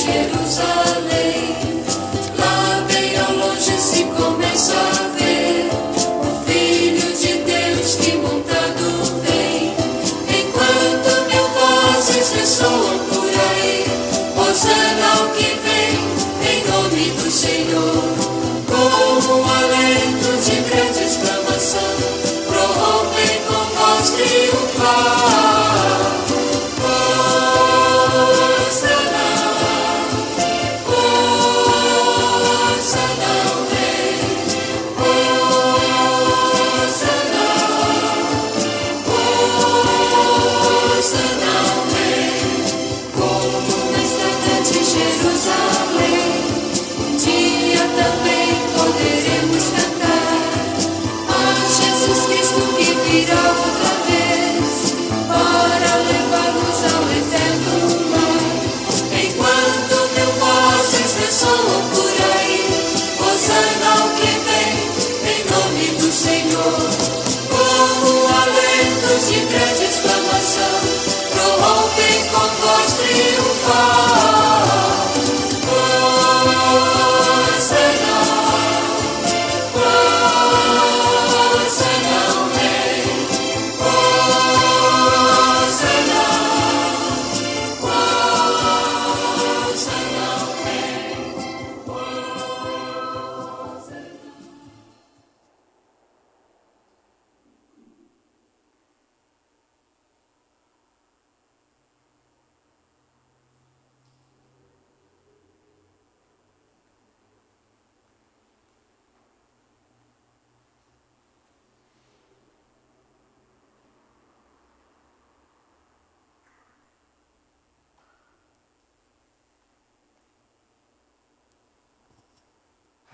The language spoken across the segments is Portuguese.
Jerusalém. Lá bem ao longe se começa a ver o Filho de Deus que montado vem. Enquanto mil vozes ressoam por aí, Hosana ao que vem, em nome do Senhor. Com um alento de grande exclamação, prorrompem com voz triunfal.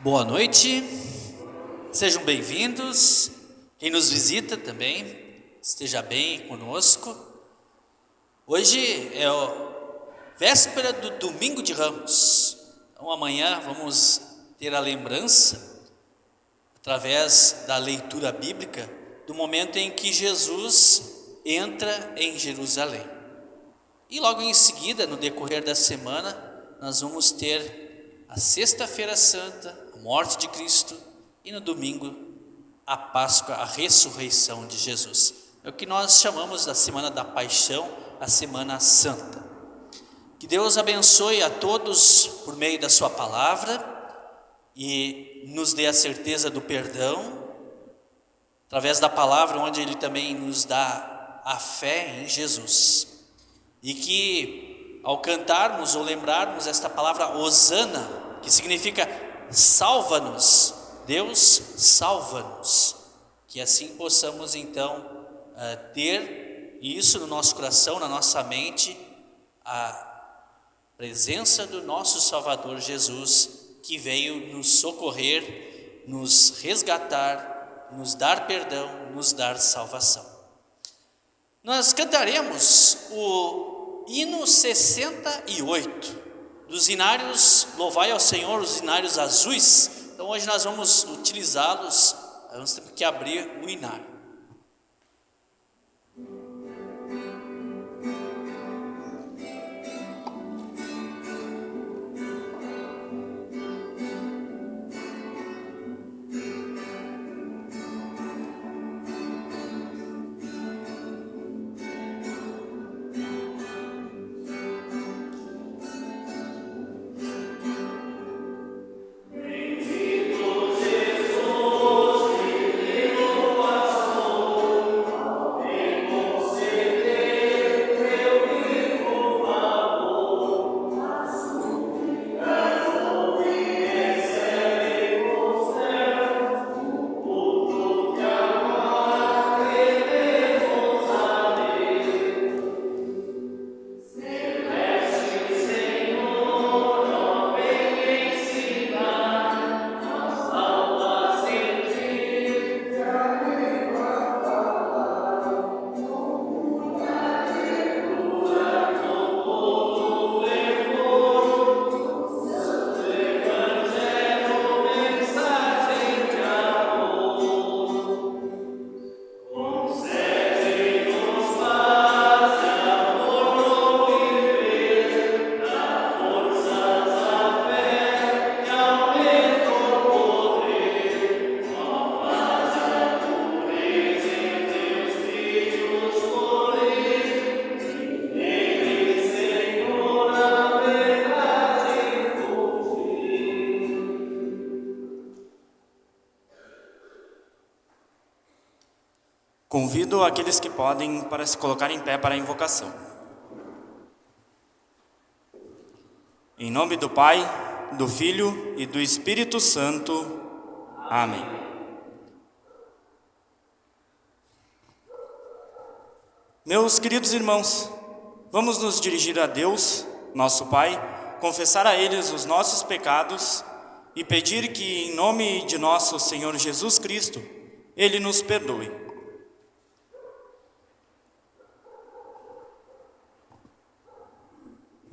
Boa noite, sejam bem-vindos. Quem nos visita também, esteja bem conosco. Hoje é a véspera do Domingo de Ramos. Então amanhã vamos ter a lembrança, através da leitura bíblica, do momento em que Jesus entra em Jerusalém. E logo em seguida, no decorrer da semana, nós vamos ter a Sexta-feira Santa, a morte de Cristo, e no domingo, a Páscoa, a ressurreição de Jesus. É o que nós chamamos da Semana da Paixão, a Semana Santa. Que Deus abençoe a todos por meio da sua palavra e nos dê a certeza do perdão, através da palavra, onde Ele também nos dá a fé em Jesus. E que ao cantarmos ou lembrarmos esta palavra Hosana, que significa salva-nos, Deus salva-nos, que assim possamos então ter isso no nosso coração, na nossa mente, a presença do nosso Salvador Jesus, que veio nos socorrer, nos resgatar, nos dar perdão, nos dar salvação. Nós cantaremos o hino 68 dos hinários Louvai ao Senhor, os hinários azuis. Então hoje nós vamos utilizá-los, vamos ter que abrir o hinário. Jesus, Convido aqueles que podem para se colocar em pé para a invocação. Em nome do Pai, do Filho e do Espírito Santo. Amém. Meus queridos irmãos, vamos nos dirigir a Deus, nosso Pai, confessar a Ele os nossos pecados e pedir que, em nome de nosso Senhor Jesus Cristo, Ele nos perdoe.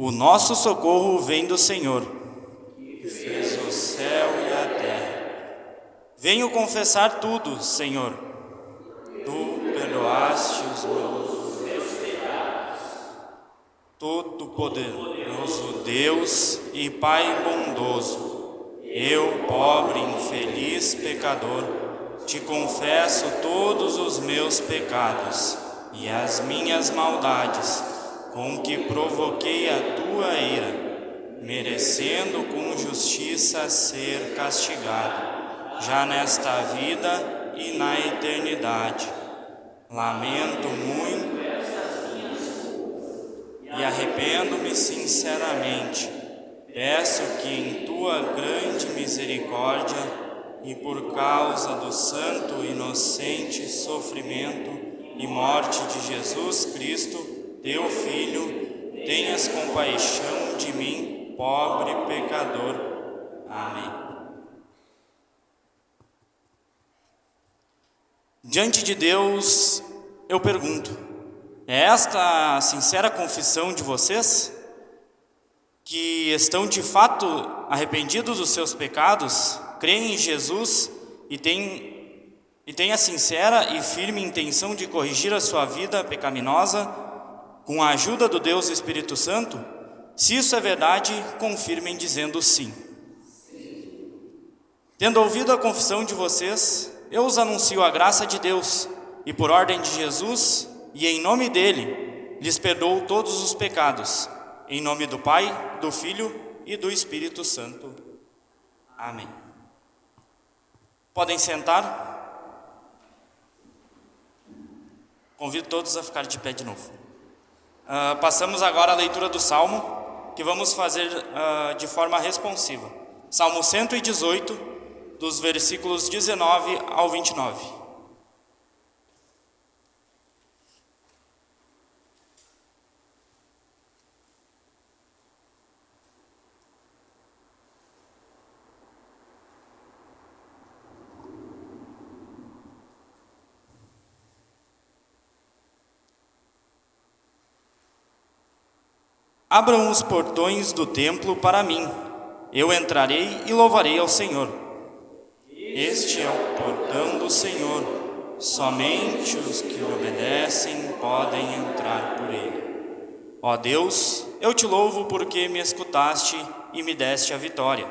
O nosso socorro vem do Senhor, que fez o céu e a terra. Venho confessar tudo, Senhor. Tu perdoaste os meus pecados. Todo-Poderoso Deus e Pai bondoso, eu, pobre, infeliz pecador, te confesso todos os meus pecados e as minhas maldades, com que provoquei a tua ira, merecendo com justiça ser castigado, já nesta vida e na eternidade. Lamento muito e arrependo-me sinceramente. Peço que em tua grande misericórdia e por causa do santo e inocente sofrimento e morte de Jesus Cristo, teu Filho, tenhas compaixão de mim, pobre pecador. Amém. Diante de Deus, eu pergunto: é esta a sincera confissão de vocês? Que estão de fato arrependidos dos seus pecados, creem em Jesus e têm a sincera e firme intenção de corrigir a sua vida pecaminosa com a ajuda do Deus Espírito Santo? Se isso é verdade, confirmem dizendo sim. Tendo ouvido a confissão de vocês, eu os anuncio a graça de Deus e por ordem de Jesus e em nome dele, lhes perdoo todos os pecados. Em nome do Pai, do Filho e do Espírito Santo. Amém. Podem sentar. Convido todos a ficar de pé de novo. Passamos agora à leitura do Salmo, que vamos fazer de forma responsiva. Salmo 118, dos versículos 19 ao 29. Abram os portões do templo para mim, eu entrarei e louvarei ao Senhor. Este é o portão do Senhor, somente os que obedecem podem entrar por ele. Ó Deus, eu te louvo porque me escutaste e me deste a vitória.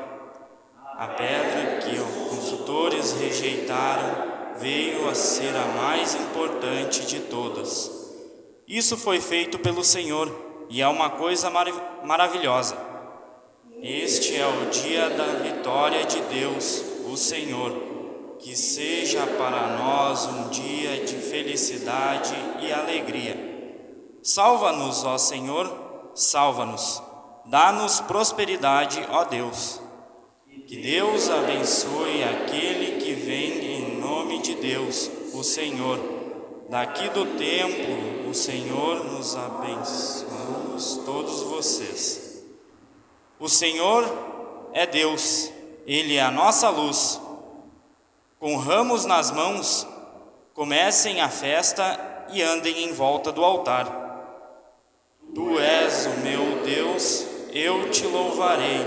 A pedra que os construtores rejeitaram veio a ser a mais importante de todas. Isso foi feito pelo Senhor, e é uma coisa maravilhosa. Este é o dia da vitória de Deus, o Senhor. Que seja para nós um dia de felicidade e alegria. Salva-nos, ó Senhor, salva-nos. Dá-nos prosperidade, ó Deus. Que Deus abençoe aquele que vem em nome de Deus, o Senhor. Daqui do templo, o Senhor nos abençoe, todos vocês. O Senhor é Deus, Ele é a nossa luz. Com ramos nas mãos, comecem a festa e andem em volta do altar. Tu és o meu Deus, eu te louvarei.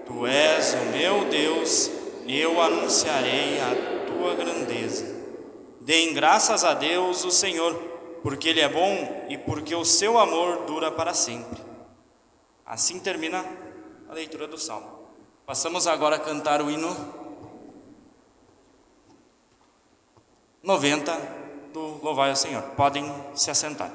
Tu és o meu Deus, eu anunciarei a tua grandeza. Deem graças a Deus, o Senhor, porque Ele é bom e porque o seu amor dura para sempre. Assim termina a leitura do Salmo. Passamos agora a cantar o hino 90 do Louvai ao Senhor. Podem se assentar.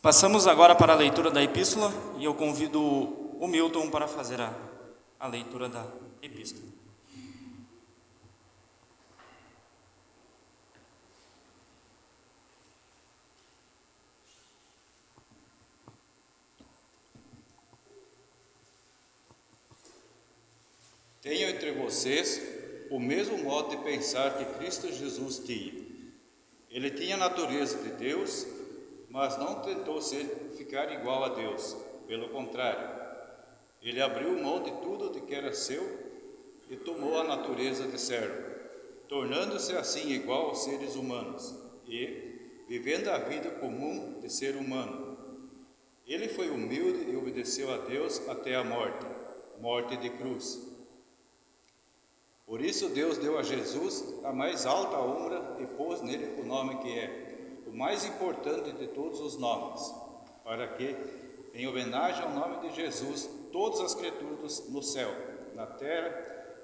Passamos agora para a leitura da epístola e eu convido o Milton para fazer a leitura da epístola. Tenham entre vocês o mesmo modo de pensar que Cristo Jesus tinha. Ele tinha a natureza de Deus, mas não tentou ficar igual a Deus. Pelo contrário, ele abriu mão de tudo de que era seu e tomou a natureza de servo, tornando-se assim igual aos seres humanos e vivendo a vida comum de ser humano. Ele foi humilde e obedeceu a Deus até a morte de cruz. Por isso Deus deu a Jesus a mais alta honra e pôs nele o nome que é o mais importante de todos os nomes, para que, em homenagem ao nome de Jesus, todas as criaturas no céu, na terra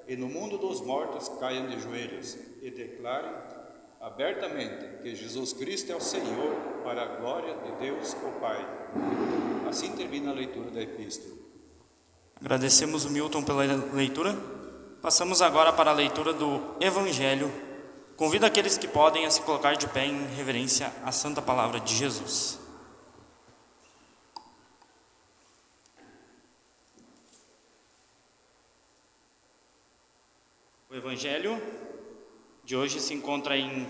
e no mundo dos mortos caiam de joelhos e declarem abertamente que Jesus Cristo é o Senhor, para a glória de Deus o Pai. Assim termina a leitura da epístola. Agradecemos o Milton pela leitura. Passamos agora para a leitura do Evangelho. Convido aqueles que podem a se colocar de pé em reverência à santa palavra de Jesus. O Evangelho de hoje se encontra em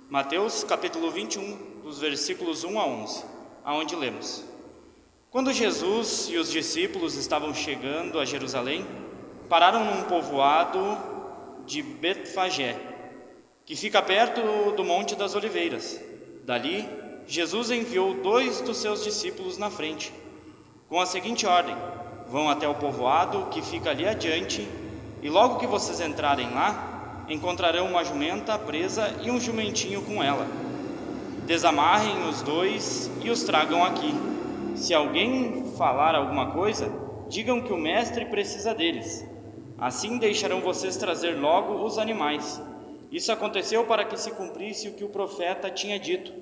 Mateus capítulo 21, dos versículos 1 a 11, aonde lemos: Quando Jesus e os discípulos estavam chegando a Jerusalém, pararam num povoado de Betfagé, que fica perto do Monte das Oliveiras. Dali, Jesus enviou 2 dos seus discípulos na frente, com a seguinte ordem: vão até o povoado que fica ali adiante, e logo que vocês entrarem lá, encontrarão uma jumenta presa e um jumentinho com ela. Desamarrem os 2 e os tragam aqui. Se alguém falar alguma coisa, digam que o mestre precisa deles. Assim deixarão vocês trazer logo os animais. Isso aconteceu para que se cumprisse o que o profeta tinha dito: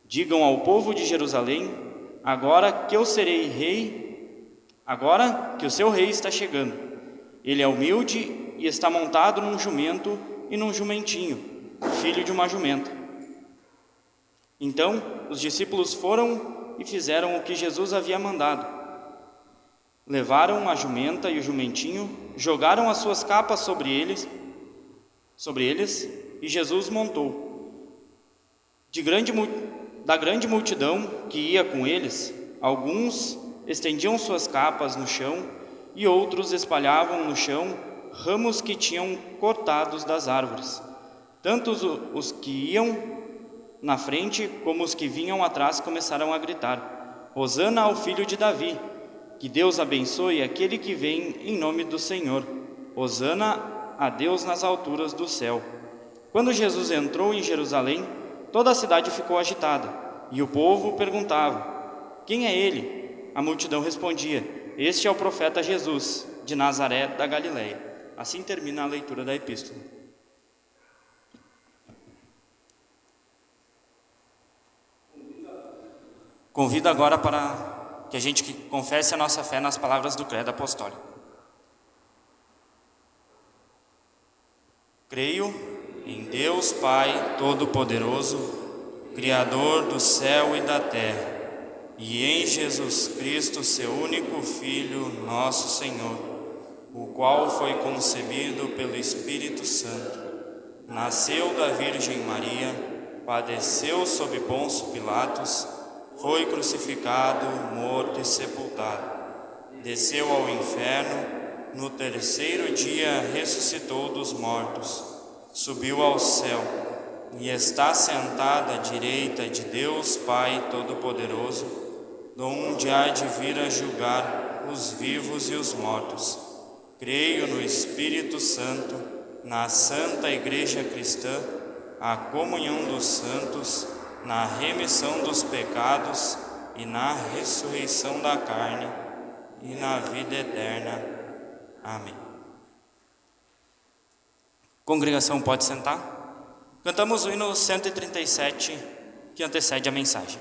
digam ao povo de Jerusalém, agora que eu serei rei, agora que o seu rei está chegando. Ele é humilde e está montado num jumento e num jumentinho, filho de uma jumenta. Então os discípulos foram e fizeram o que Jesus havia mandado. Levaram a jumenta e o jumentinho, jogaram as suas capas sobre eles, e Jesus montou. Da grande multidão que ia com eles, alguns estendiam suas capas no chão e outros espalhavam no chão ramos que tinham cortados das árvores. Tanto os que iam na frente como os que vinham atrás começaram a gritar: Hosana ao filho de Davi! Que Deus abençoe aquele que vem em nome do Senhor. Hosana a Deus nas alturas do céu. Quando Jesus entrou em Jerusalém, toda a cidade ficou agitada, e o povo perguntava: quem é ele? A multidão respondia: este é o profeta Jesus, de Nazaré da Galileia. Assim termina a leitura da epístola. Convido agora para que a gente confesse a nossa fé nas palavras do credo apostólico. Creio em Deus Pai Todo-Poderoso, Criador do céu e da terra, e em Jesus Cristo, seu único Filho, nosso Senhor, o qual foi concebido pelo Espírito Santo, nasceu da Virgem Maria, padeceu sob Pôncio Pilatos, foi crucificado, morto e sepultado, desceu ao inferno, no terceiro dia ressuscitou dos mortos, subiu ao céu e está sentado à direita de Deus Pai Todo-Poderoso, donde há de vir a julgar os vivos e os mortos. Creio no Espírito Santo, na Santa Igreja Cristã, a comunhão dos santos, na remissão dos pecados e na ressurreição da carne e na vida eterna. Amém. Congregação, pode sentar. Cantamos o hino 137, que antecede a mensagem.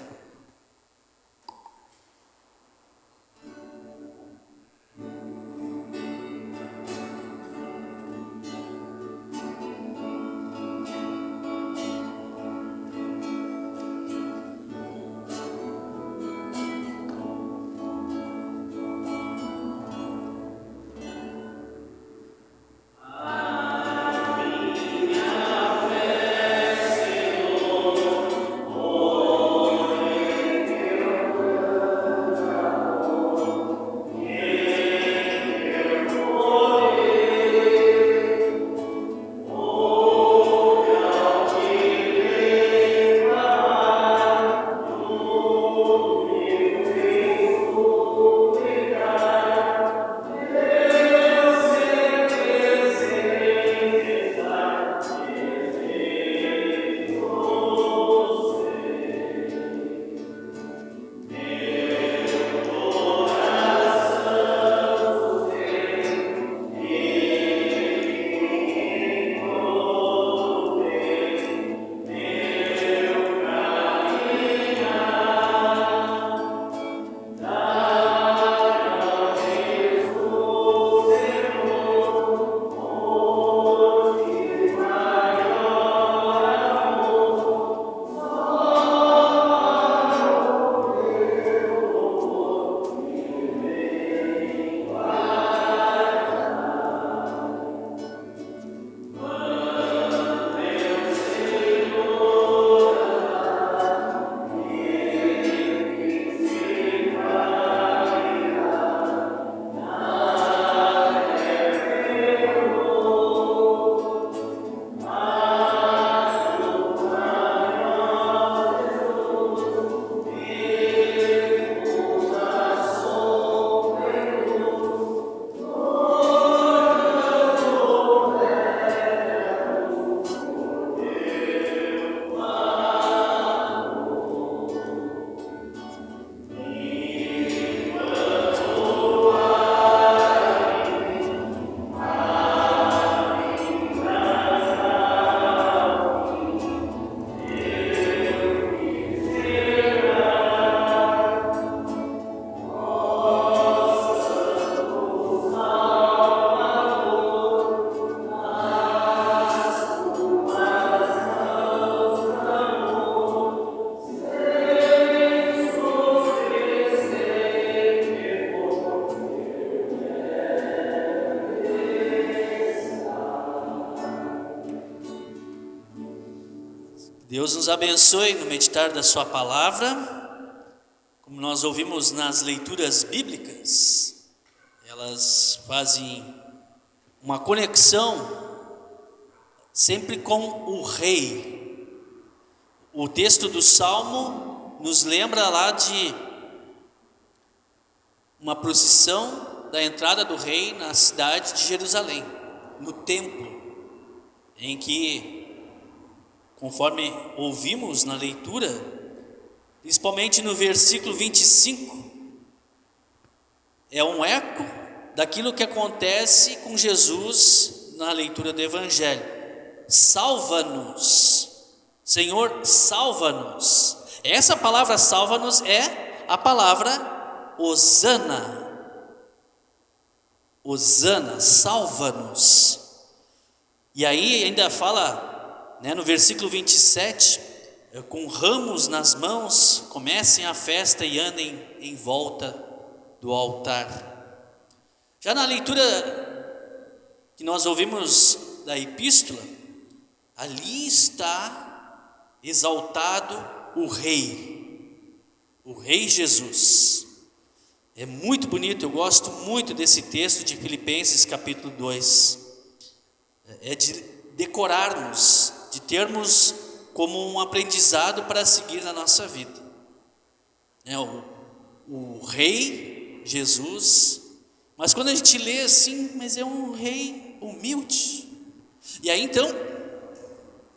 Deus nos abençoe no meditar da sua palavra. Como nós ouvimos nas leituras bíblicas, elas fazem uma conexão sempre com o rei. O texto do Salmo nos lembra lá de uma procissão da entrada do rei na cidade de Jerusalém, no templo, em que, conforme ouvimos na leitura, principalmente no versículo 25, é um eco daquilo que acontece com Jesus na leitura do Evangelho. Salva-nos, Senhor, salva-nos. Essa palavra salva-nos é a palavra Hosana. Hosana, salva-nos. E aí ainda fala, no versículo 27, com ramos nas mãos, comecem a festa e andem em volta do altar. Já na leitura que nós ouvimos da epístola, ali está exaltado o Rei Jesus. É muito bonito, eu gosto muito desse texto de Filipenses capítulo 2. É de decorarmos, de termos como um aprendizado para seguir na nossa vida. O Rei Jesus, mas quando a gente lê assim, mas é um rei humilde. E aí então,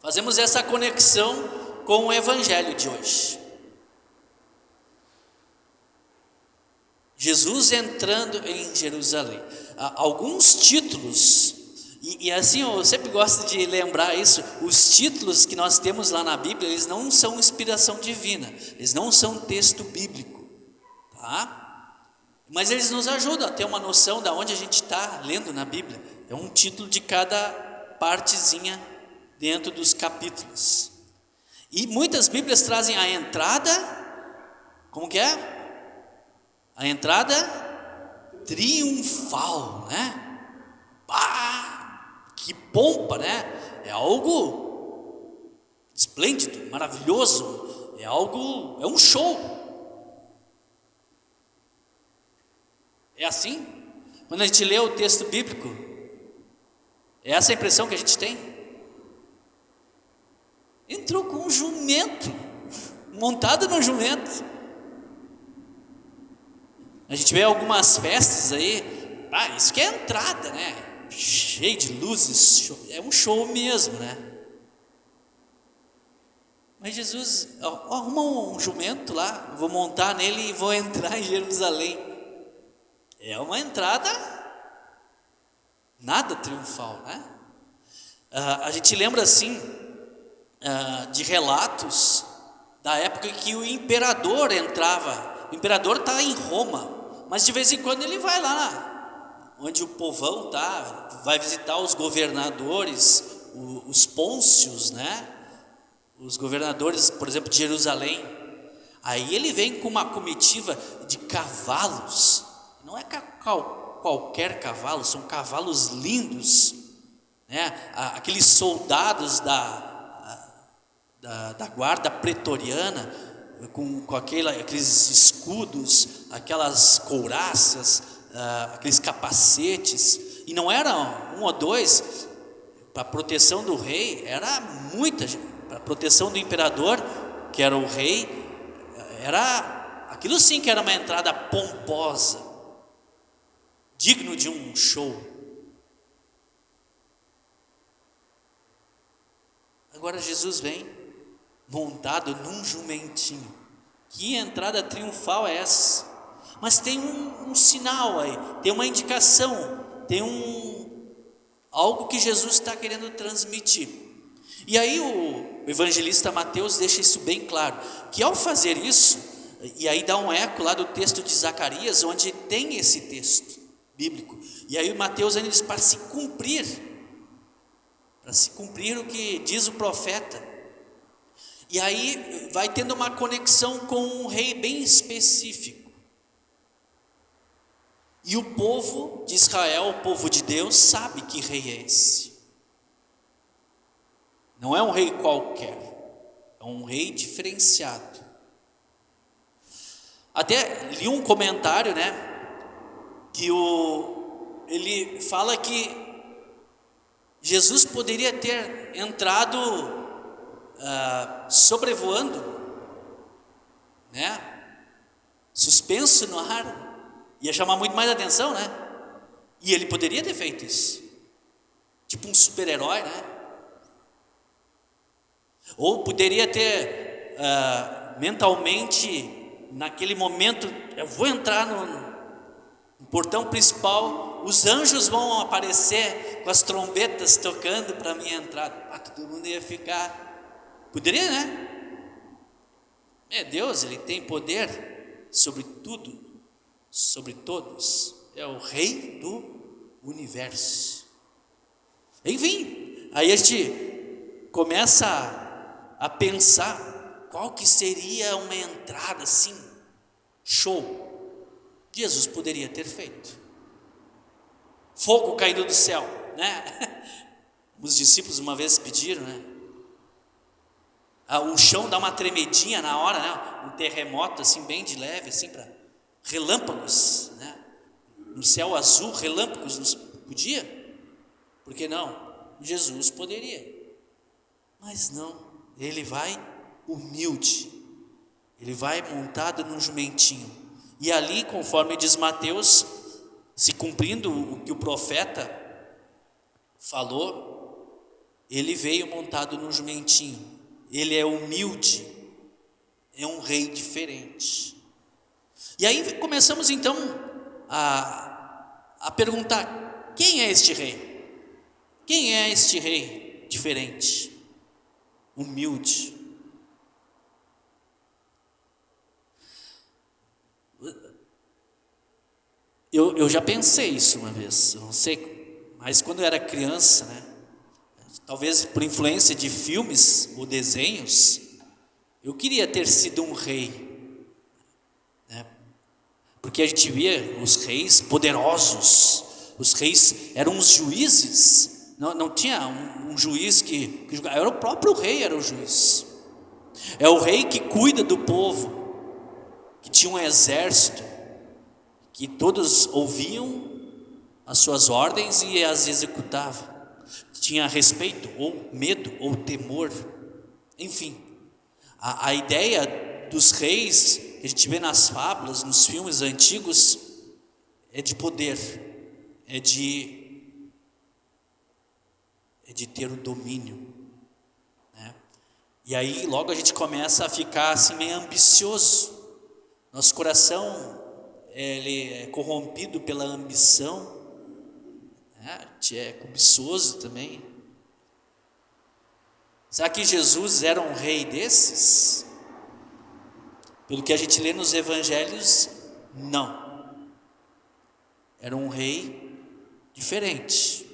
fazemos essa conexão com o Evangelho de hoje. Jesus entrando em Jerusalém. Alguns títulos, e assim eu sempre gosto de lembrar isso, os títulos que nós temos lá na Bíblia, eles não são inspiração divina, eles não são texto bíblico, tá? Mas eles nos ajudam a ter uma noção de onde a gente está lendo na Bíblia. É um título de cada partezinha dentro dos capítulos. E muitas Bíblias trazem a entrada, como que é? A entrada triunfal, que pompa, É algo esplêndido, maravilhoso, é um show. É assim? Quando a gente lê o texto bíblico, é essa a impressão que a gente tem? Entrou com um jumento, montado no jumento. A gente vê algumas festas aí, isso que é entrada, cheio de luzes, é um show mesmo, Mas Jesus, arruma um jumento lá, vou montar nele e vou entrar em Jerusalém. É uma entrada nada triunfal, A gente lembra assim de relatos da época que o imperador entrava. O imperador está em Roma, mas de vez em quando ele vai lá onde o povão está, vai visitar os governadores, os pôncios, os governadores, por exemplo, de Jerusalém. Aí ele vem com uma comitiva de cavalos, não é qualquer cavalo, são cavalos lindos, aqueles soldados da guarda pretoriana, com aqueles escudos, aquelas couraças, aqueles capacetes, e não era um ou dois. Para a proteção do rei era muita gente. Para a proteção do imperador, que era o rei, era aquilo sim que era uma entrada pomposa, digno de um show. Agora Jesus vem montado num jumentinho. Que entrada triunfal é essa? Mas tem um sinal aí, tem uma indicação, tem algo que Jesus está querendo transmitir. E aí o evangelista Mateus deixa isso bem claro, que ao fazer isso, e aí dá um eco lá do texto de Zacarias, onde tem esse texto bíblico, e aí o Mateus ainda diz, para se cumprir o que diz o profeta. E aí vai tendo uma conexão com um rei bem específico. E o povo de Israel, o povo de Deus, sabe que rei é esse. Não é um rei qualquer. um rei diferenciado. Até li um comentário, né, que ele fala que Jesus poderia ter entrado sobrevoando, né, suspenso no ar, ia chamar muito mais atenção, né? E ele poderia ter feito isso, tipo um super-herói, né? Ou poderia ter mentalmente, naquele momento, eu vou entrar no portão principal, os anjos vão aparecer com as trombetas tocando para a minha entrada. Todo mundo ia ficar. Poderia, né? Deus, ele tem poder sobre tudo, sobre todos. É o rei do universo. Enfim, aí a gente começa a pensar qual que seria uma entrada assim, show. Jesus poderia ter feito. Fogo caindo do céu, né? Os discípulos uma vez pediram, né? O chão dá uma tremedinha na hora, né? Um terremoto assim bem de leve, assim, para relâmpagos, né? No céu azul, relâmpagos, podia? Por que não? Jesus poderia, mas não. Ele vai humilde, ele vai montado num jumentinho, e ali, conforme diz Mateus, se cumprindo o que o profeta falou, ele veio montado num jumentinho. Ele é humilde, é um rei diferente. E aí começamos então a perguntar: quem é este rei? Quem é este rei diferente, humilde? Eu já pensei isso uma vez, eu não sei, mas quando eu era criança, né? Talvez por influência de filmes ou desenhos, eu queria ter sido um rei, né? Porque a gente via os reis poderosos, os reis eram os juízes, não tinha um juiz que julgava, era o próprio rei, era o juiz. É o rei que cuida do povo, que tinha um exército, que todos ouviam as suas ordens e as executavam. Tinha respeito, ou medo, ou temor, enfim. A ideia dos reis, que a gente vê nas fábulas, nos filmes antigos, é de poder, é de ter o domínio, né? E aí logo a gente começa a ficar assim meio ambicioso. Nosso coração, ele é corrompido pela ambição, é cobiçoso também. Será que Jesus era um rei desses? Pelo que a gente lê nos evangelhos, não. Era um rei diferente.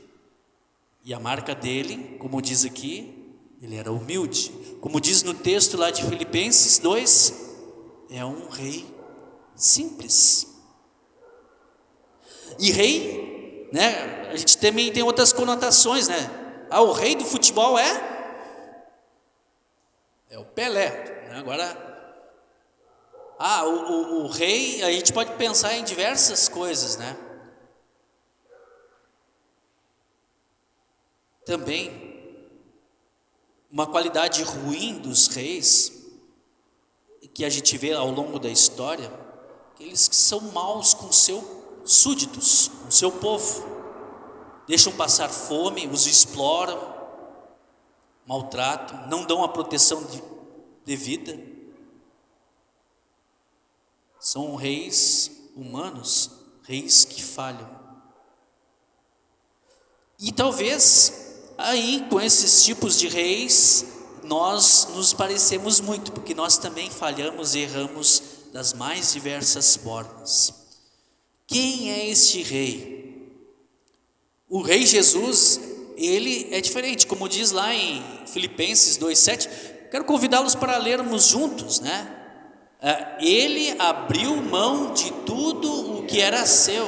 E a marca dele, como diz aqui, ele era humilde. Como diz no texto lá de Filipenses 2, é um rei simples. E rei, né? A gente também tem outras conotações, né? O rei do futebol é o Pelé, né? Agora, o rei, a gente pode pensar em diversas coisas, né? Também, uma qualidade ruim dos reis, que a gente vê ao longo da história, aqueles que são maus com seus súditos, com seu povo, deixam passar fome, os exploram, maltratam, não dão a proteção devida. São reis humanos, reis que falham. E talvez aí com esses tipos de reis nós nos parecemos muito, porque nós também falhamos e erramos das mais diversas formas. Quem é este rei? O rei Jesus, ele é diferente, como diz lá em Filipenses 2,7. Quero convidá-los para lermos juntos, né? Ele abriu mão de tudo o que era seu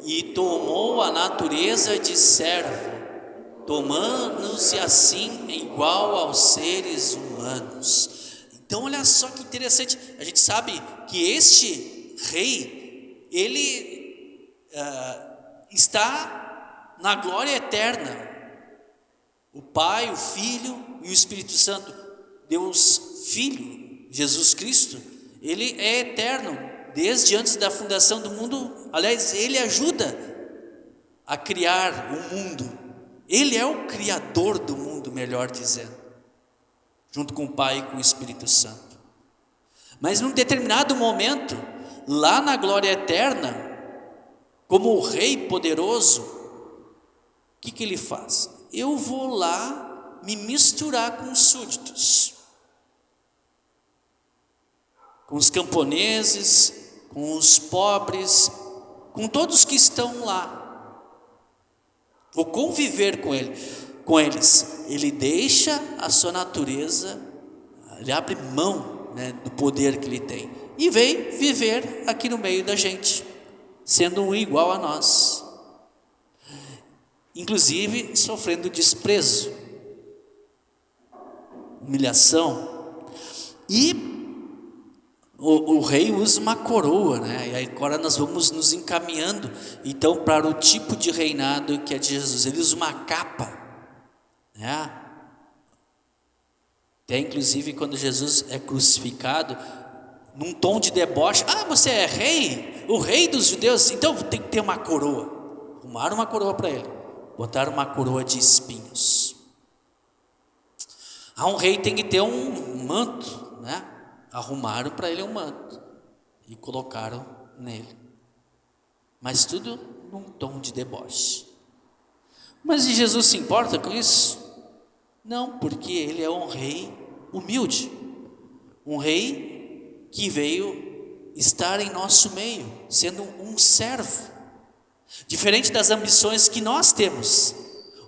e tomou a natureza de servo, tomando-se assim igual aos seres humanos. humanos. Então olha só que interessante, a gente sabe que este rei, ele está na glória eterna. O Pai, o Filho e o Espírito Santo, Deus Filho, Jesus Cristo, ele é eterno, desde antes da fundação do mundo. Aliás, ele ajuda a criar o mundo, ele é o criador do mundo, melhor dizendo, junto com o Pai e com o Espírito Santo. Mas num determinado momento, lá na glória eterna, como o Rei poderoso, o que ele faz? Eu vou lá me misturar com os súditos, com os camponeses, com os pobres, com todos que estão lá. Vou conviver com eles. Ele deixa a sua natureza, ele abre mão, né, do poder que ele tem e vem viver aqui no meio da gente, sendo um igual a nós, inclusive sofrendo desprezo, humilhação. E o rei usa uma coroa, né? E aí agora nós vamos nos encaminhando então para o tipo de reinado que é de Jesus. Ele usa uma capa, né? Até inclusive quando Jesus é crucificado, num tom de deboche: ah, você é rei? O rei dos judeus? Então tem que ter uma coroa. Arrumaram uma coroa para ele, botaram uma coroa de espinhos. Um rei tem que ter um manto, né? Arrumaram para ele um manto e colocaram nele, mas tudo num tom de deboche. Mas e Jesus se importa com isso? Não, porque ele é um rei humilde, um rei que veio estar em nosso meio, sendo um servo, diferente das ambições que nós temos,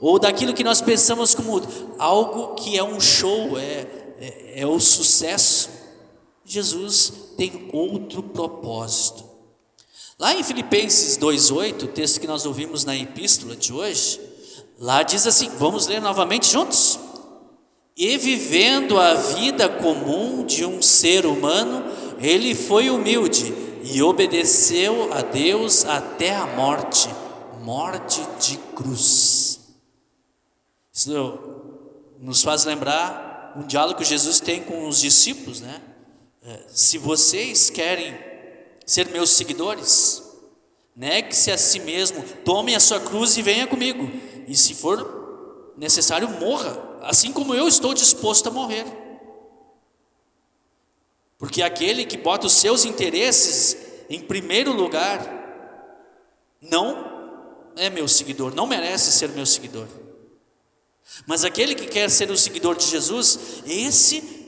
ou daquilo que nós pensamos como algo que é um show, é o sucesso. Jesus tem outro propósito. Lá em Filipenses 2:8, o texto que nós ouvimos na epístola de hoje, lá diz assim, vamos ler novamente juntos? E vivendo a vida comum de um ser humano, ele foi humilde e obedeceu a Deus até a morte de cruz. Isso nos faz lembrar um diálogo que Jesus tem com os discípulos, né? Se vocês querem ser meus seguidores, negue-se a si mesmo, tome a sua cruz e venha comigo, e se for necessário, morra, assim como eu estou disposto a morrer. Porque aquele que bota os seus interesses em primeiro lugar não é meu seguidor, não merece ser meu seguidor. Mas aquele que quer ser o seguidor de Jesus, esse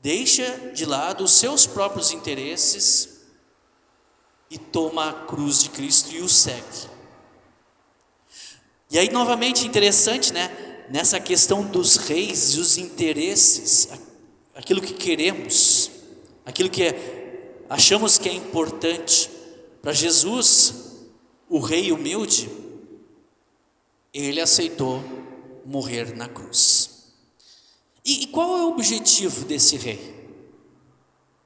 deixa de lado os seus próprios interesses e toma a cruz de Cristo e o segue. E aí novamente interessante, né? Nessa questão dos reis e os interesses, aquilo que queremos, aquilo que achamos que é importante. Para Jesus, o rei humilde, ele aceitou morrer na cruz. E qual é o objetivo desse rei?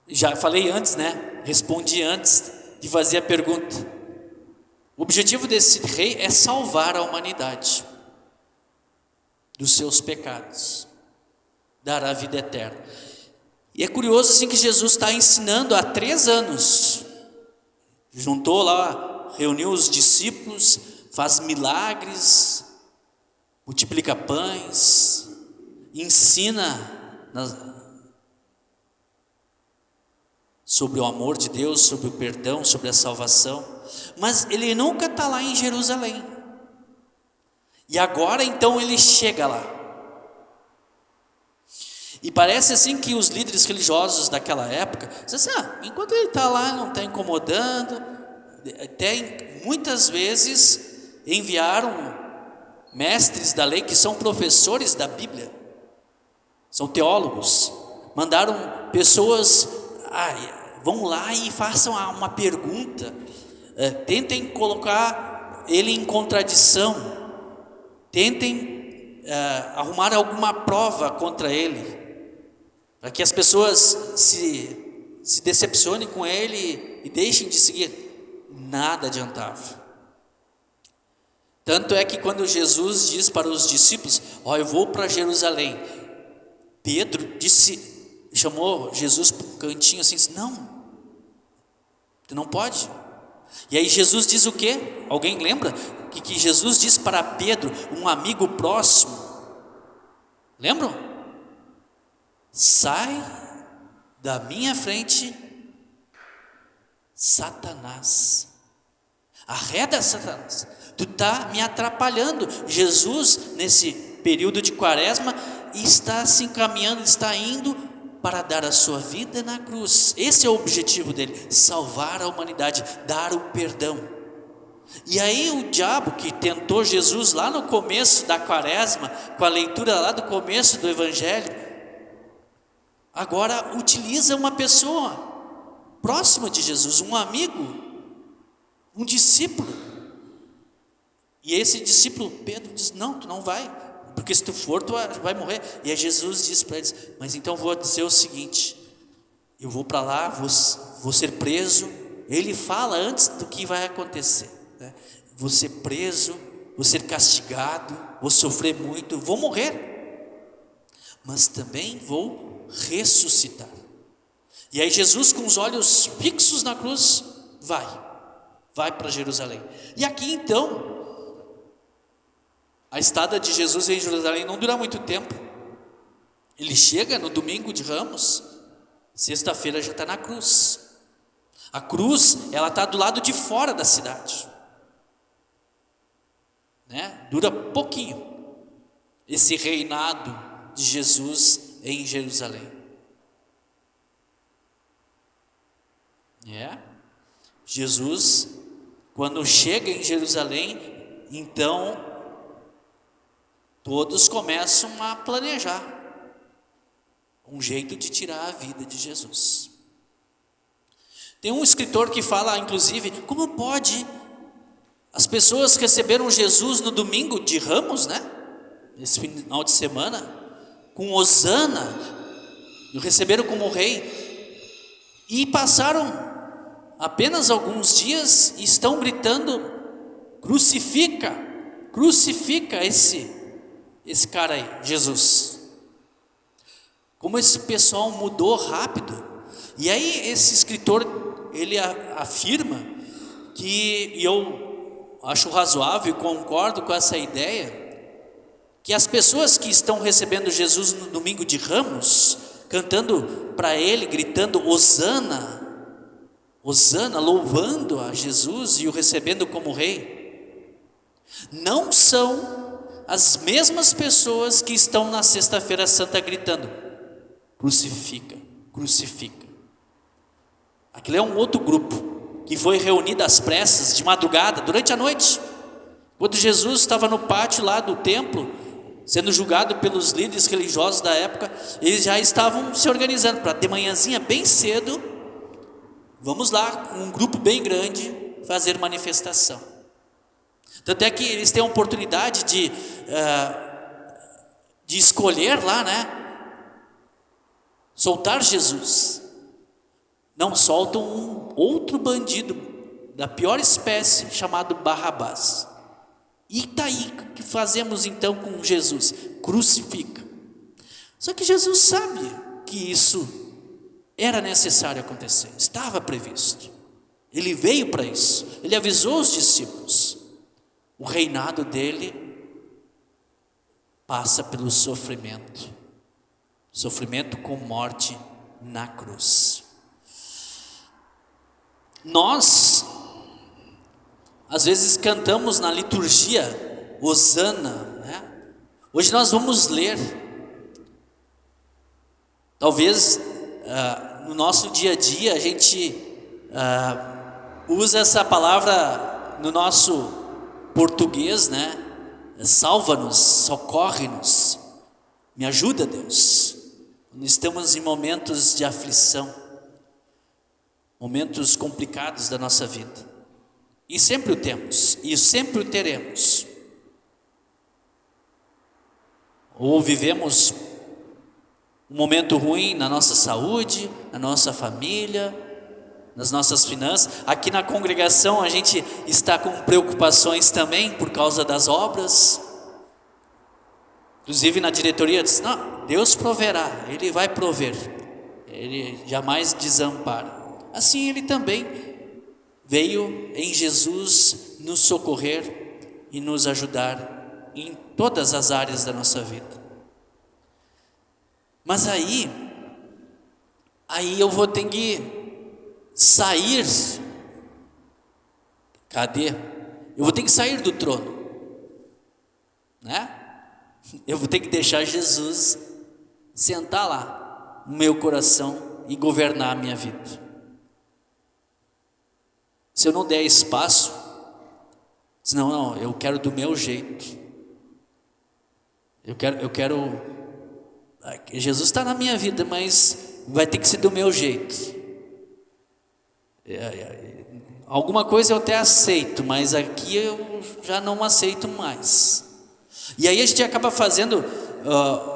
Já falei antes, né? Respondi antes de fazer a pergunta. O objetivo desse rei é salvar a humanidade dos seus pecados, dar a vida eterna. E é curioso assim que Jesus está ensinando há 3 anos. Juntou lá, reuniu os discípulos, faz milagres, multiplica pães, ensina sobre o amor de Deus, sobre o perdão, sobre a salvação, mas ele nunca está lá em Jerusalém. E agora então ele chega lá. E parece assim que os líderes religiosos daquela época dizem assim, enquanto ele está lá, não está incomodando. Até muitas vezes enviaram mestres da lei que são professores da Bíblia, são teólogos, mandaram pessoas, vão lá e façam uma pergunta, tentem colocar ele em contradição, tentem arrumar alguma prova contra ele. para que as pessoas se decepcionem com ele e deixem de seguir. Nada adiantava. Tanto é que quando Jesus diz para os discípulos: ó, eu vou para Jerusalém, Pedro chamou Jesus para um cantinho assim, disse: não, tu não pode. E aí Jesus diz o quê? Alguém lembra? Que Jesus diz para Pedro, um amigo próximo, lembram? Sai da minha frente, Satanás. Arreda, Satanás, tu está me atrapalhando. Jesus, nesse período de quaresma, está se encaminhando, está indo para dar a sua vida na cruz. Esse é o objetivo dele, salvar a humanidade, dar o perdão. E aí o diabo, que tentou Jesus lá no começo da quaresma, com a leitura lá do começo do evangelho, agora utiliza uma pessoa próxima de Jesus, um amigo, um discípulo. E esse discípulo, Pedro, diz: não, tu não vai, porque se tu for, tu vai morrer. E aí Jesus diz para eles: mas então vou dizer o seguinte, eu vou para lá, vou ser preso. Ele fala antes do que vai acontecer, né? Vou ser preso, vou ser castigado, vou sofrer muito, vou morrer, mas também vou ressuscitar. E aí Jesus, com os olhos fixos na cruz, vai para Jerusalém. E aqui então, a estada de Jesus em Jerusalém não dura muito tempo. Ele chega no domingo de Ramos, sexta-feira já está na cruz. A cruz, ela está do lado de fora da cidade, né? Dura pouquinho esse reinado de Jesus em Jerusalém. Jesus, quando chega em Jerusalém, então todos começam a planejar um jeito de tirar a vida de Jesus. Tem um escritor que fala, inclusive, como pode as pessoas receberam Jesus no domingo de Ramos, né? Nesse final de semana, com Hosana, e o receberam como rei, e passaram apenas alguns dias e estão gritando: crucifica, crucifica esse cara aí, Jesus. Como esse pessoal mudou rápido. E aí esse escritor, ele afirma que, e eu acho razoável e concordo com essa ideia, que as pessoas que estão recebendo Jesus no domingo de Ramos, cantando para ele, gritando Hosana, Hosana, louvando a Jesus e o recebendo como rei, não são as mesmas pessoas que estão na sexta-feira santa gritando crucifica, crucifica. Aquilo é um outro grupo que foi reunido às pressas, de madrugada, durante a noite, quando Jesus estava no pátio lá do templo, sendo julgado pelos líderes religiosos da época. Eles já estavam se organizando para de manhãzinha bem cedo, vamos lá, um grupo bem grande, fazer manifestação. Tanto é que eles têm a oportunidade de escolher lá, né? Soltar Jesus. Não soltam um outro bandido da pior espécie, chamado Barrabás. E daí que fazemos então com Jesus? Crucifica. Só que Jesus sabe que isso era necessário acontecer, estava previsto. Ele veio para isso, ele avisou os discípulos. O reinado dele passa pelo sofrimento, sofrimento com morte na cruz. Nós, às vezes, cantamos na liturgia Hosana, né? Hoje nós vamos ler, talvez no nosso dia a dia a gente usa essa palavra no nosso português, né? Salva-nos, socorre-nos, me ajuda, Deus, quando estamos em momentos de aflição, momentos complicados da nossa vida. E sempre o temos, e sempre o teremos. Ou vivemos um momento ruim na nossa saúde, na nossa família, nas nossas finanças. Aqui na congregação a gente está com preocupações também por causa das obras. Inclusive na diretoria diz: não, Deus proverá, Ele vai prover, Ele jamais desampara. Assim Ele também veio em Jesus nos socorrer e nos ajudar em todas as áreas da nossa vida. Mas aí eu vou ter que sair. Cadê? Eu vou ter que sair do trono, né? Eu vou ter que deixar Jesus sentar lá no meu coração e governar a minha vida. Se eu não der espaço, não, eu quero do meu jeito. Eu quero. Jesus está na minha vida, mas vai ter que ser do meu jeito. Alguma coisa eu até aceito, mas aqui eu já não aceito mais. E aí a gente acaba fazendo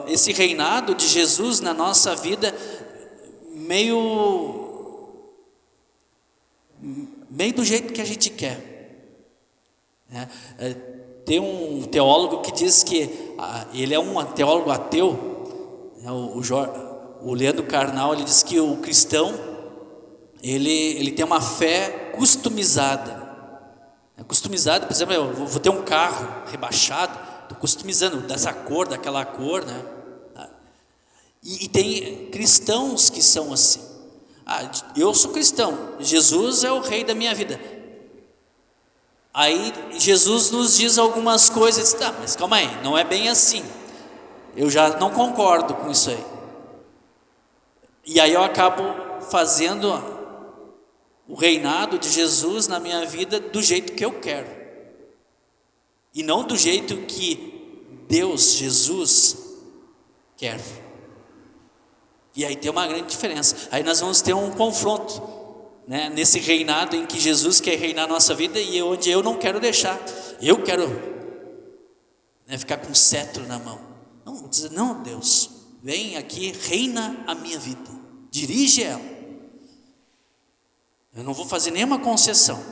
esse reinado de Jesus na nossa vida meio do jeito que a gente quer, né? Tem um teólogo que diz que ele é um teólogo ateu, né? O Leandro Carnal, ele diz que o cristão ele tem uma fé customizada. Customizada, por exemplo, eu vou ter um carro rebaixado, estou customizando dessa cor, daquela cor, né? E tem cristãos que são assim. Eu sou cristão, Jesus é o rei da minha vida. Aí Jesus nos diz algumas coisas, mas calma aí, não é bem assim. Eu já não concordo com isso aí. E aí eu acabo fazendo o reinado de Jesus na minha vida do jeito que eu quero, e não do jeito que Deus, Jesus, quer. E aí tem uma grande diferença. Aí nós vamos ter um confronto, né? Nesse reinado em que Jesus quer reinar a nossa vida e onde eu não quero deixar. Eu quero, né, ficar com o cetro na mão. Não, dizer: não, Deus, vem aqui, reina a minha vida, dirige ela. Eu não vou fazer nenhuma concessão,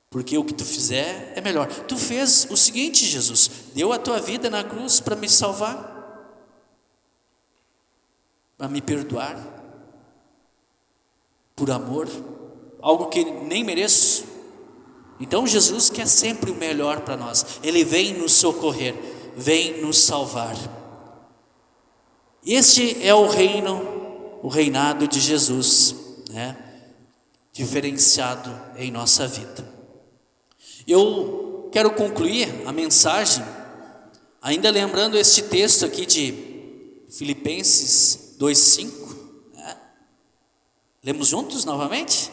porque o que tu fizer é melhor. Tu fez o seguinte, Jesus, deu a tua vida na cruz para me salvar, para me perdoar, por amor, algo que nem mereço. Então Jesus quer sempre o melhor para nós. Ele vem nos socorrer, vem nos salvar. Este é o reinado de Jesus, né? Diferenciado em nossa vida. Eu quero concluir a mensagem ainda lembrando este texto aqui de Filipenses 2:5, né? Lemos juntos novamente?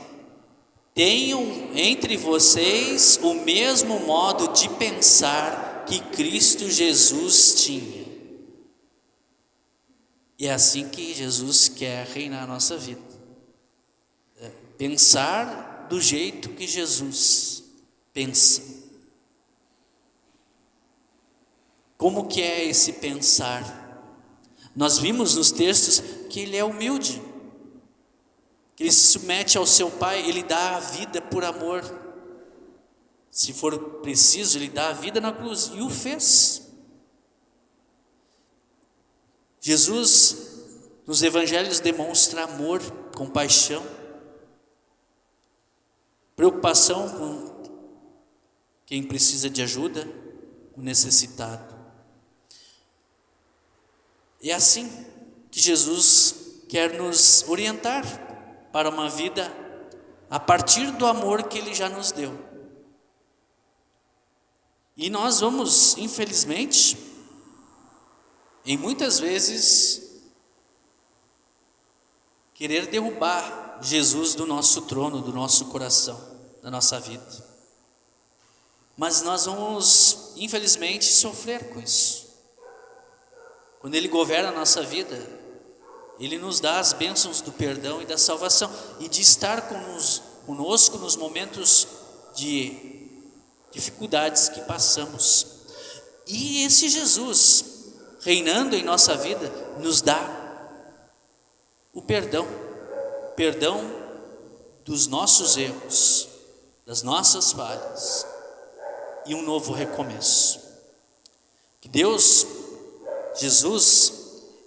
Tenham entre vocês o mesmo modo de pensar que Cristo Jesus tinha. E é assim que Jesus quer reinar a nossa vida. Pensar do jeito que Jesus pensa. Como que é esse pensar? Nós vimos nos textos que ele é humilde, que ele se submete ao seu Pai, ele dá a vida por amor. Se for preciso, ele dá a vida na cruz, e o fez. Jesus, nos evangelhos, demonstra amor, compaixão, preocupação com quem precisa de ajuda, o necessitado. É assim que Jesus quer nos orientar para uma vida a partir do amor que Ele já nos deu. E nós vamos, infelizmente, em muitas vezes, querer derrubar Jesus do nosso trono, do nosso coração, da nossa vida. Mas nós vamos, infelizmente, sofrer com isso. Quando Ele governa a nossa vida, Ele nos dá as bênçãos do perdão e da salvação, e de estar conosco nos momentos de dificuldades que passamos. E esse Jesus reinando em nossa vida, nos dá o perdão dos nossos erros, das nossas falhas e um novo recomeço. Que Deus, Jesus,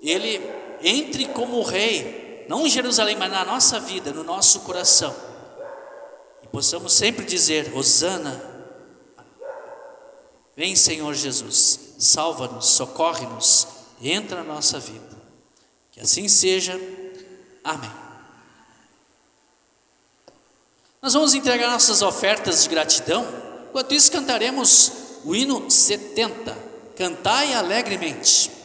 Ele entre como Rei, não em Jerusalém, mas na nossa vida, no nosso coração, e possamos sempre dizer: Hosana, vem Senhor Jesus, salva-nos, socorre-nos, entra na nossa vida. Que assim seja, amém. Nós vamos entregar nossas ofertas de gratidão. Enquanto isso, cantaremos o hino 70, Cantai Alegremente.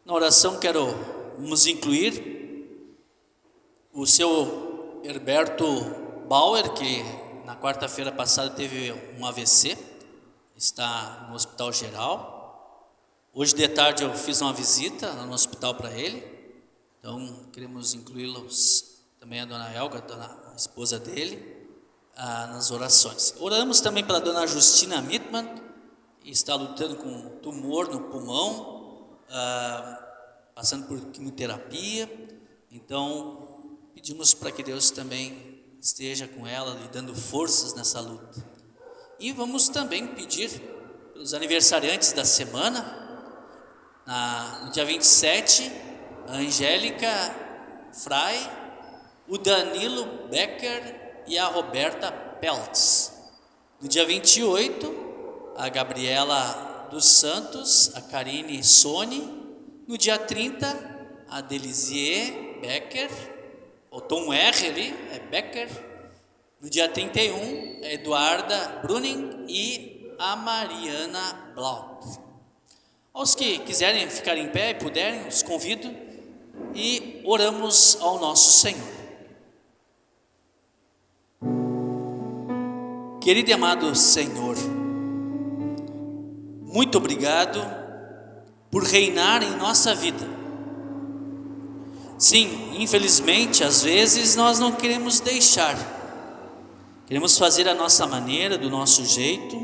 Na oração vamos incluir o seu Herberto Bauer, que na quarta-feira passada teve um AVC, está no hospital geral. Hoje de tarde eu fiz uma visita no hospital para ele, então queremos incluí-los também, a dona Elga, a esposa dele, nas orações. Oramos também pela dona Justina Mittmann, que está lutando com um tumor no pulmão, passando por quimioterapia. Então pedimos para que Deus também esteja com ela, lhe dando forças nessa luta. E vamos também pedir pelos aniversariantes da semana. No dia 27, a Angélica Frei, o Danilo Becker e a Roberta Peltz. No dia 28, a Gabriela dos Santos, a Karine Sone. No dia 30, a Delisier Becker, botou um R ali, é Becker. No dia 31, a Eduarda Bruning e a Mariana Blaut. Aos que quiserem ficar em pé e puderem, os convido e oramos ao nosso Senhor. Querido e amado Senhor, muito obrigado por reinar em nossa vida. Sim, infelizmente, às vezes nós não queremos deixar. Queremos fazer a nossa maneira, do nosso jeito.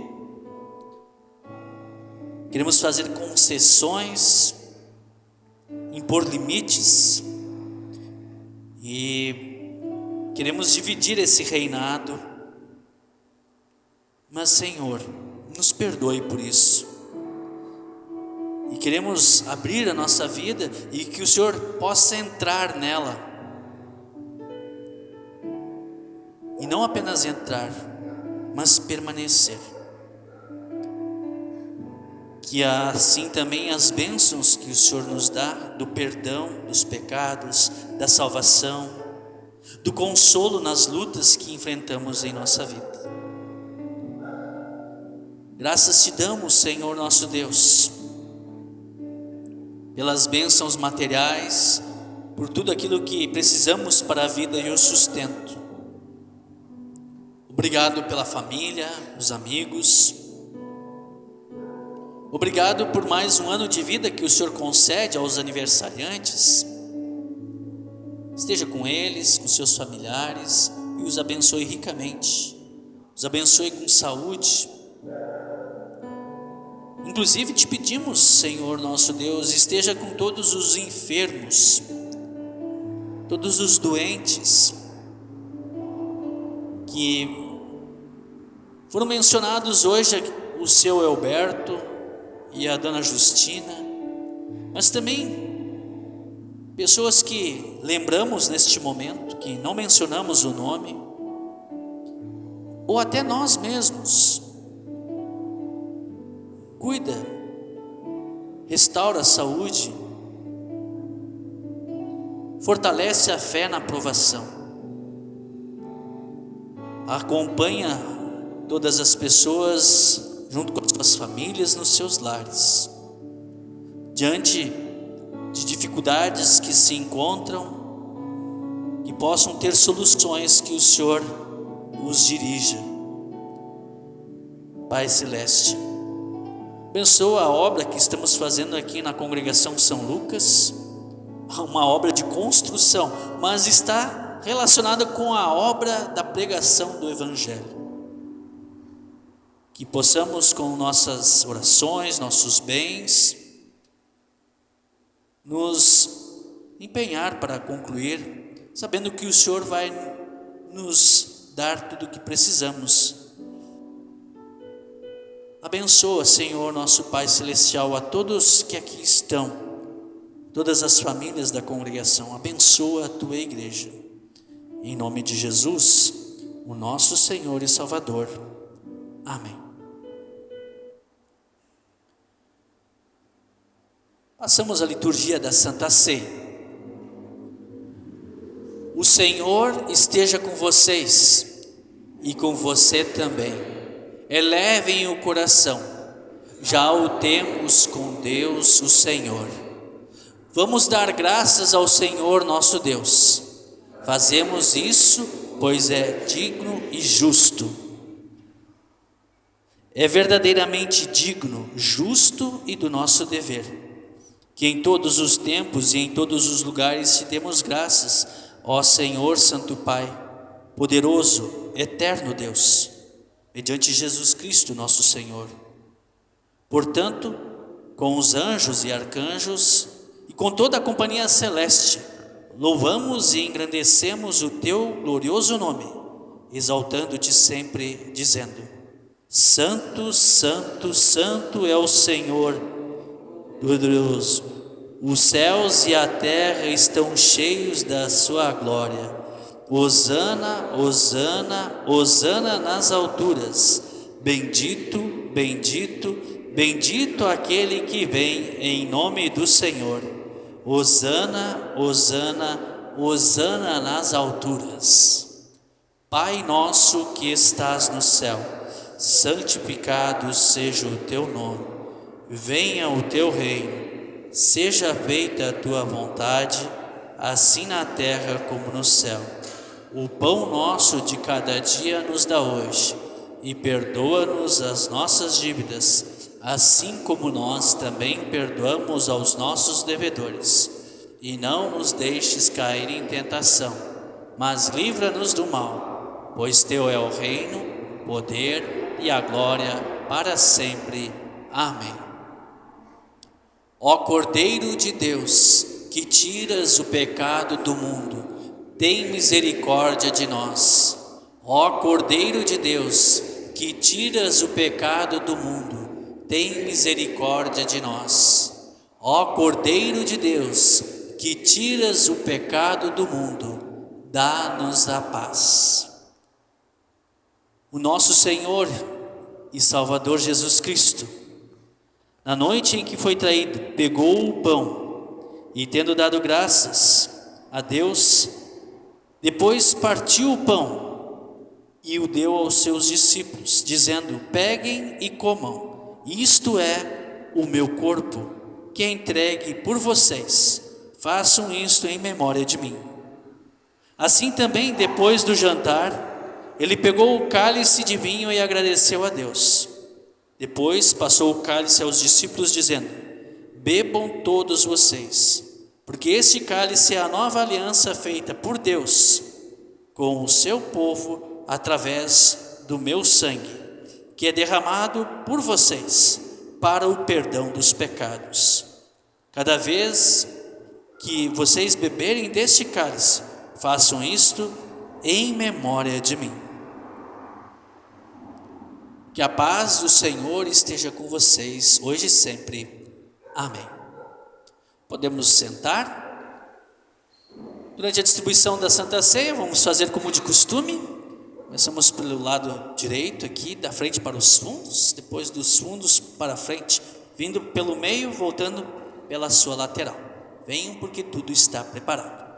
Queremos fazer concessões, impor limites. E queremos dividir esse reinado. Mas, Senhor, nos perdoe por isso. E queremos abrir a nossa vida e que o Senhor possa entrar nela. E não apenas entrar, mas permanecer. Que assim também as bênçãos que o Senhor nos dá, do perdão dos pecados, da salvação, do consolo nas lutas que enfrentamos em nossa vida. Graças te damos, Senhor nosso Deus, pelas bênçãos materiais, por tudo aquilo que precisamos para a vida e o sustento. Obrigado pela família, os amigos. Obrigado por mais um ano de vida que o Senhor concede aos aniversariantes. Esteja com eles, com seus familiares e os abençoe ricamente. Os abençoe com saúde. Inclusive te pedimos, Senhor nosso Deus, esteja com todos os enfermos, todos os doentes que foram mencionados hoje, o seu Alberto e a dona Justina, mas também pessoas que lembramos neste momento, que não mencionamos o nome, ou até nós mesmos. Cuida, restaura a saúde, fortalece a fé na provação, acompanha todas as pessoas junto com as suas famílias nos seus lares, diante de dificuldades que se encontram, que possam ter soluções, que o Senhor os dirija. Pai Celeste, abençoa a obra que estamos fazendo aqui na congregação São Lucas, uma obra de construção, mas está relacionada com a obra da pregação do Evangelho. Que possamos, com nossas orações, nossos bens, nos empenhar para concluir, sabendo que o Senhor vai nos dar tudo o que precisamos. Abençoa, Senhor, nosso Pai Celestial, a todos que aqui estão, todas as famílias da congregação. Abençoa a tua igreja. Em nome de Jesus, o nosso Senhor e Salvador. Amém. Passamos à liturgia da Santa Ceia. O Senhor esteja com vocês e com você também. Elevem o coração, já o temos com Deus, o Senhor. Vamos dar graças ao Senhor nosso Deus. Fazemos isso, pois é digno e justo. É verdadeiramente digno, justo e do nosso dever, que em todos os tempos e em todos os lugares te demos graças, ó Senhor Santo Pai, poderoso, eterno Deus, mediante Jesus Cristo nosso Senhor. Portanto, com os anjos e arcanjos e com toda a companhia celeste, louvamos e engrandecemos o teu glorioso nome, exaltando-te sempre, dizendo: Santo, Santo, Santo é o Senhor poderoso. Os céus e a terra estão cheios da sua glória. Hosana, Hosana, Hosana nas alturas. Bendito, bendito, bendito aquele que vem em nome do Senhor. Hosana, Hosana, Hosana nas alturas. Pai nosso que estás no céu, santificado seja o teu nome. Venha o teu reino. Seja feita a tua vontade, assim na terra como no céu. O pão nosso de cada dia nos dá hoje, e perdoa-nos as nossas dívidas, assim como nós também perdoamos aos nossos devedores. E não nos deixes cair em tentação, mas livra-nos do mal, pois teu é o reino, o poder e a glória para sempre. Amém. Ó Cordeiro de Deus, que tiras o pecado do mundo, tem misericórdia de nós. Ó Cordeiro de Deus, que tiras o pecado do mundo, tem misericórdia de nós. Ó Cordeiro de Deus, que tiras o pecado do mundo, dá-nos a paz. O nosso Senhor e Salvador Jesus Cristo, na noite em que foi traído, pegou o pão e, tendo dado graças a Deus, depois partiu o pão e o deu aos seus discípulos, dizendo: peguem e comam, isto é o meu corpo, que é entregue por vocês. Façam isto em memória de mim. Assim também, depois do jantar, ele pegou o cálice de vinho e agradeceu a Deus. Depois passou o cálice aos discípulos, dizendo: bebam todos vocês, porque este cálice é a nova aliança feita por Deus com o seu povo através do meu sangue, que é derramado por vocês para o perdão dos pecados. Cada vez que vocês beberem deste cálice, façam isto em memória de mim. Que a paz do Senhor esteja com vocês, hoje e sempre. Amém. Podemos sentar. Durante a distribuição da Santa Ceia, vamos fazer como de costume. Começamos pelo lado direito aqui, da frente para os fundos, depois dos fundos para a frente, vindo pelo meio, voltando pela sua lateral. Venham, porque tudo está preparado.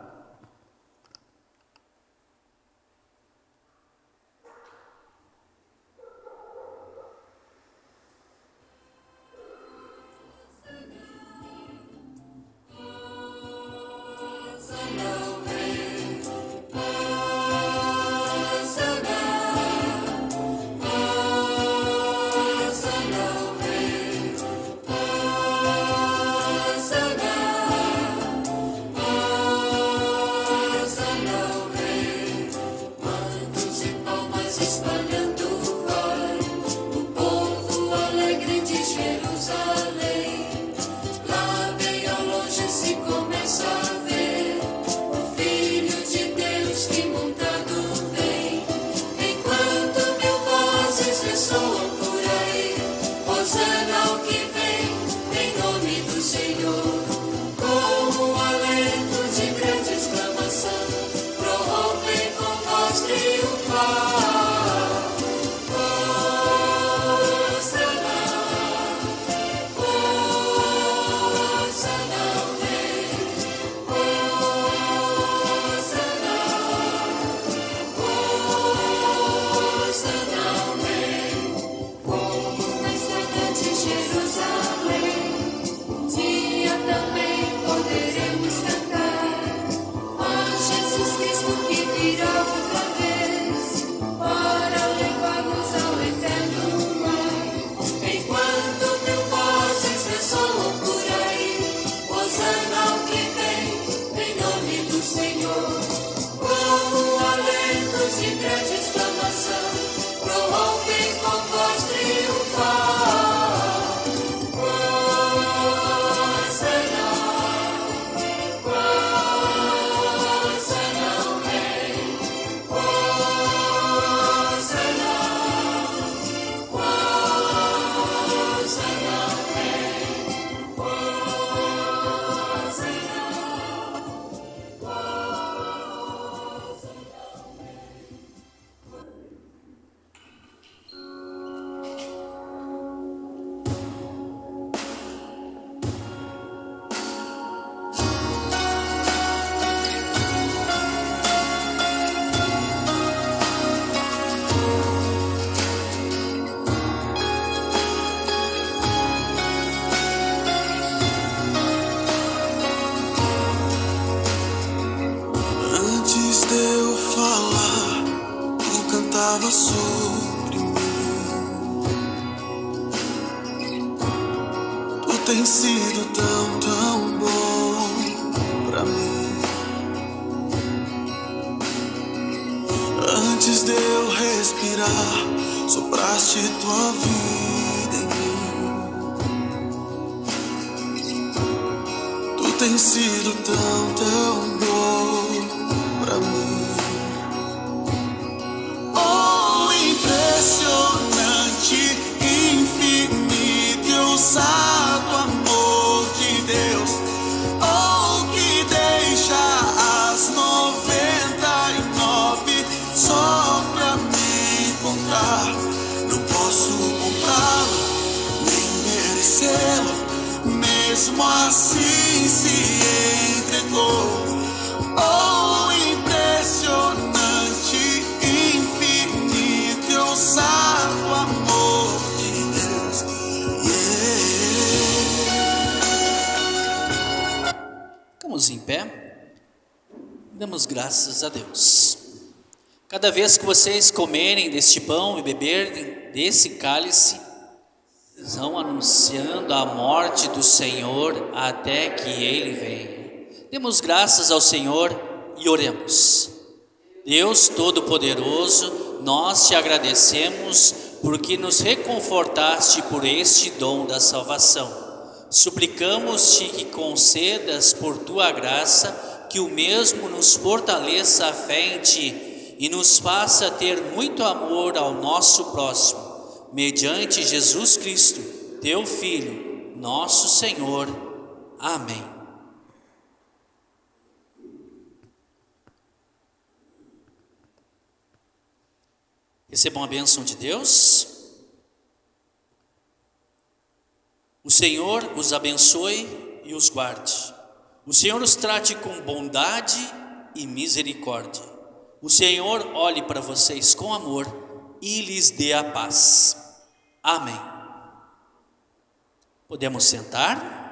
Espalhando vai o povo alegre de Jerusalém. Lá bem ao longe se começa a ver o Filho de Deus que montado vem. Enquanto mil vozes ressoam por aí, Hosana ao que vem, em nome do Senhor. Com um alento de grande exclamação, prorrompem com voz triunfal. Sobre mim, Antes de eu respirar, sopraste tua vida em mim. Tu tens sido tão, tão bom pra mim. Oh, impressionante, infinito e ousado amor de Deus. Oh, que deixa as 99 só pra me encontrar. Não posso comprá-lo, nem merecê-lo, mesmo assim se entregou. Oh, impressionante, infinito e ousado amor de Deus. Ficamos em pé, damos graças a Deus. Cada vez que vocês comerem deste pão e beberem desse cálice, estão anunciando a morte do Senhor até que Ele venha. Demos graças ao Senhor e oremos. Deus Todo-Poderoso, nós te agradecemos porque nos reconfortaste por este dom da salvação. Suplicamos-te que concedas por tua graça que o mesmo nos fortaleça a fé em ti e nos faça ter muito amor ao nosso próximo, mediante Jesus Cristo, teu Filho, nosso Senhor. Amém. Recebam a bênção de Deus. O Senhor os abençoe e os guarde. O Senhor os trate com bondade e misericórdia. O Senhor olhe para vocês com amor e lhes dê a paz. Amém. Podemos sentar?